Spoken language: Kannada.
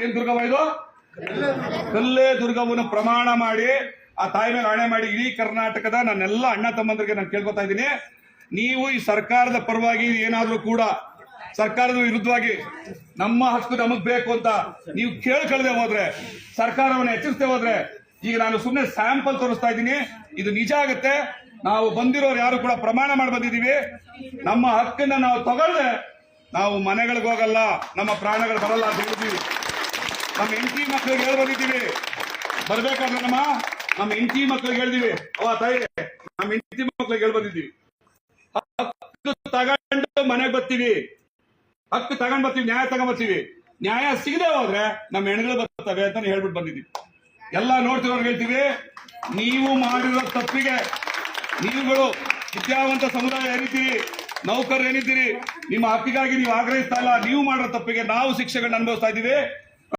ಏನ್ ದುರ್ಗವ್ವ ಇದು? ಕಲ್ಲೇ ದುರ್ಗವನ್ನು ಪ್ರಮಾಣ ಮಾಡಿ ಆ ತಾಯಿ ಮೇಲೆ ಆಣೆ ಮಾಡಿ ಇಡೀ ಕರ್ನಾಟಕದ ನನ್ನೆಲ್ಲ ಅಣ್ಣ ತಮ್ಮಂದರಿಗೆ ನಾನು ಕೇಳ್ಕೊತಾ ಇದ್ದೀನಿ, ನೀವು ಈ ಸರ್ಕಾರದ ಪರವಾಗಿ ಏನಾದ್ರೂ ಕೂಡ ಸರ್ಕಾರದ ವಿರುದ್ಧವಾಗಿ ನಮ್ಮ ಹಕ್ಕು ನಮಗ್ ಬೇಕು ಅಂತ ನೀವು ಕೇಳ್ಕೊಳ್ಳದೆ ಹೋದ್ರೆ, ಸರ್ಕಾರವನ್ನು ಎಚ್ಚರಿಸದೆ ಹೋದ್ರೆ, ಈಗ ನಾನು ಸುಮ್ಮನೆ ಸ್ಯಾಂಪಲ್ ತೋರಿಸ್ತಾ ಇದ್ದೀನಿ, ಇದು ನಿಜ ಆಗುತ್ತೆ. ನಾವು ಬಂದಿರೋರು ಯಾರು ಕೂಡ ಪ್ರಮಾಣ ಮಾಡಿ ಬಂದಿದ್ದೀವಿ, ನಮ್ಮ ಹಕ್ಕನ್ನ ನಾವು ತಗೊಳ್ದೆ ನಾವು ಮನೆಗಳಿಗೆ ಹೋಗಲ್ಲ, ನಮ್ಮ ಪ್ರಾಣಗಳು ಬರಲ್ಲ ಅಂತ ಹೇಳಿದ್ದೀವಿ. ನಮ್ಮ ಹೆಂಡತಿ ಮಕ್ಕಳಿಗೆ ಹೇಳಿ ಬಂದಿದ್ದೀವಿ, ಬರ್ಬೇಕಾದ್ರೆ ನಮ್ಮ ಹೆಂಡತಿ ಮಕ್ಕಳಿಗೆ ಹೇಳಿದೀವಿ, ಅವ ತಾಯಿ ನಮ್ಮ ಹೆಂಡತಿ ಮಕ್ಕಳಿಗೆ ಹೇಳಿ ಬಂದಿದ್ದೀವಿ, ಹಕ್ಕು ತಗೊಂಡು ಮನೆಗೆ ಬರ್ತೀವಿ, ಹಕ್ಕು ತಗೊಂಡ್ ಬರ್ತೀವಿ, ನ್ಯಾಯ ತಗೊಂಡ್ ಬರ್ತೀವಿ. ನ್ಯಾಯ ಸಿಗದೆ ಹೋದ್ರೆ ನಮ್ಮ ಹೆಣ್ಗಳು ಬರ್ತವೆ ಅಂತ ಹೇಳ್ಬಿಟ್ಟು ಬಂದಿದ್ದೀವಿ. ಎಲ್ಲ ನೋಡ್ತಿರೋರು ಹೇಳ್ತೀವಿ, ನೀವು ಮಾಡಿರೋ ತಪ್ಪಿಗೆ ನೀವುಗಳು ವಿದ್ಯಾವಂತ ಸಮುದಾಯ ಏನಿದ್ದೀರಿ, ನೌಕರರು ಏನಿದ್ದೀರಿ, ನಿಮ್ಮ ಹಕ್ಕಿಗಾಗಿ ನೀವು ಆಗ್ರಹಿಸ್ತಾ ಇಲ್ಲ, ನೀವು ಮಾಡಿರೋ ತಪ್ಪಿಗೆ ನಾವು ಶಿಕ್ಷೆಗಳನ್ನ ಅನುಭವಿಸ್ತಾ ಇದ್ದೀವಿ.